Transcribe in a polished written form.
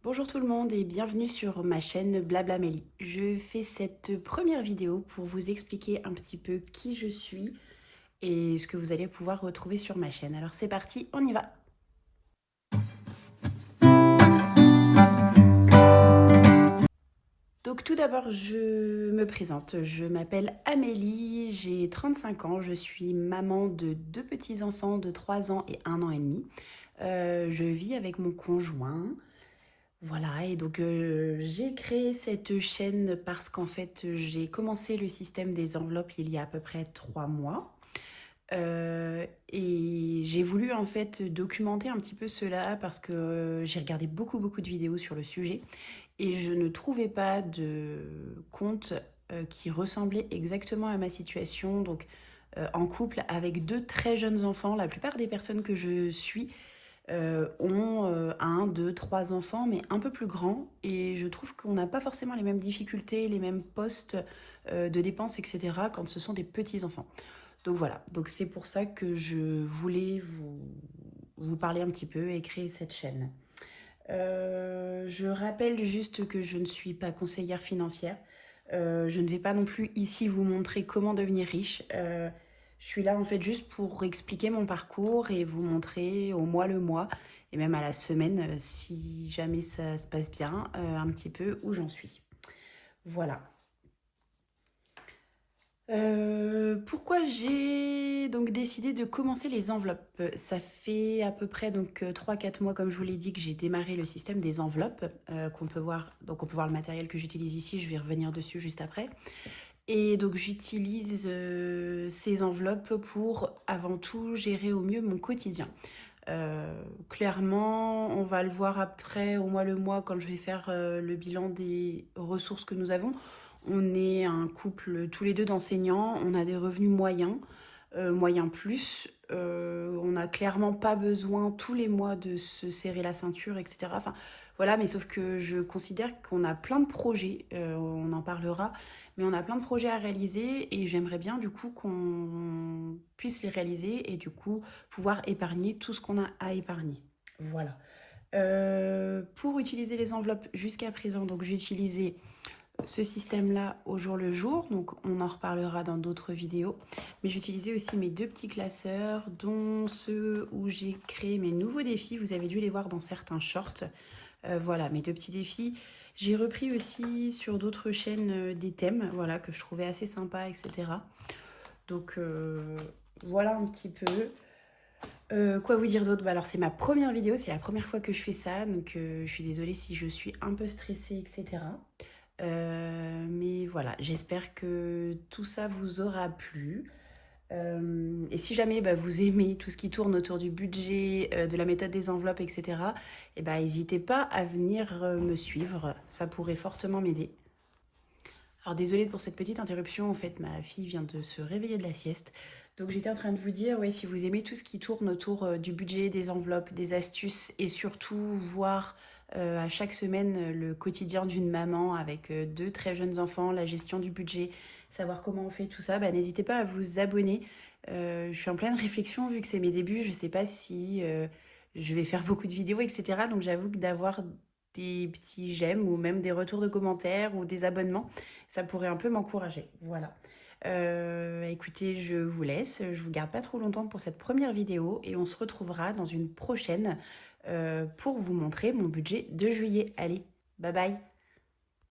Bonjour tout le monde et bienvenue sur ma chaîne Blablamélie. Je fais cette première vidéo pour vous expliquer un petit peu qui je suis et ce que vous allez pouvoir retrouver sur ma chaîne. Alors c'est parti, on y va! Donc tout d'abord, je me présente. Je m'appelle Amélie, j'ai 35 ans, je suis maman de deux petits-enfants de 3 ans et 1 an et demi. Je vis avec mon conjoint. Voilà, et donc j'ai créé cette chaîne parce qu'en fait j'ai commencé le système des enveloppes il y a à peu près 3 mois. Et j'ai voulu en fait documenter un petit peu cela parce que j'ai regardé beaucoup de vidéos sur le sujet et je ne trouvais pas de compte qui ressemblait exactement à ma situation. Donc en couple avec deux très jeunes enfants, la plupart des personnes que je suis ont un, deux, trois enfants, mais un peu plus grands. Et je trouve qu'on n'a pas forcément les mêmes difficultés, les mêmes postes de dépenses, etc. quand ce sont des petits enfants. Donc voilà, donc c'est pour ça que je voulais vous parler un petit peu et créer cette chaîne. Je rappelle juste que je ne suis pas conseillère financière. Je ne vais pas non plus ici vous montrer comment devenir riche. Je suis là en fait juste pour expliquer mon parcours et vous montrer au mois le mois et même à la semaine, si jamais ça se passe bien, un petit peu où j'en suis. Voilà. Pourquoi j'ai donc décidé de commencer les enveloppes? Ça fait à peu près donc 3-4 mois, comme je vous l'ai dit, que j'ai démarré le système des enveloppes qu'on peut voir. Donc on peut voir le matériel que j'utilise ici, je vais revenir dessus juste après. Et donc j'utilise ces enveloppes pour avant tout gérer au mieux mon quotidien. Clairement, on va le voir après au mois le mois quand je vais faire le bilan des ressources que nous avons. On est un couple tous les deux d'enseignants, on a des revenus moyens, moyens plus. On n'a clairement pas besoin tous les mois de se serrer la ceinture, etc. Enfin, voilà, mais sauf que je considère qu'on a plein de projets, on en parlera, mais on a plein de projets à réaliser et j'aimerais bien du coup qu'on puisse les réaliser et du coup pouvoir épargner tout ce qu'on a à épargner. Voilà. Pour utiliser les enveloppes jusqu'à présent, donc j'ai utilisé ce système-là au jour le jour, donc on en reparlera dans d'autres vidéos. Mais j'utilisais aussi mes deux petits classeurs, dont ceux où j'ai créé mes nouveaux défis. Vous avez dû les voir dans certains shorts. Voilà, mes deux petits défis. J'ai repris aussi sur d'autres chaînes des thèmes, voilà, que je trouvais assez sympas, etc. Donc voilà un petit peu. Quoi vous dire d'autre? Bah alors c'est ma première vidéo, c'est la première fois que je fais ça, donc je suis désolée si je suis un peu stressée, etc. Mais voilà, j'espère que tout ça vous aura plu. Et si jamais bah, vous aimez tout ce qui tourne autour du budget, de la méthode des enveloppes, etc., et bah, n'hésitez pas à venir me suivre, ça pourrait fortement m'aider. Alors désolée pour cette petite interruption, en fait ma fille vient de se réveiller de la sieste. Donc j'étais en train de vous dire, ouais, si vous aimez tout ce qui tourne autour du budget, des enveloppes, des astuces et surtout voir à chaque semaine le quotidien d'une maman avec deux très jeunes enfants, la gestion du budget, savoir comment on fait tout ça, bah, n'hésitez pas à vous abonner. Je suis en pleine réflexion vu que c'est mes débuts, je ne sais pas si je vais faire beaucoup de vidéos, etc. Donc j'avoue que d'avoir des petits j'aime ou même des retours de commentaires ou des abonnements, ça pourrait un peu m'encourager. Voilà. Écoutez, je vous laisse. Je vous garde pas trop longtemps pour cette première vidéo et on se retrouvera dans une prochaine pour vous montrer mon budget de juillet. Allez, bye bye!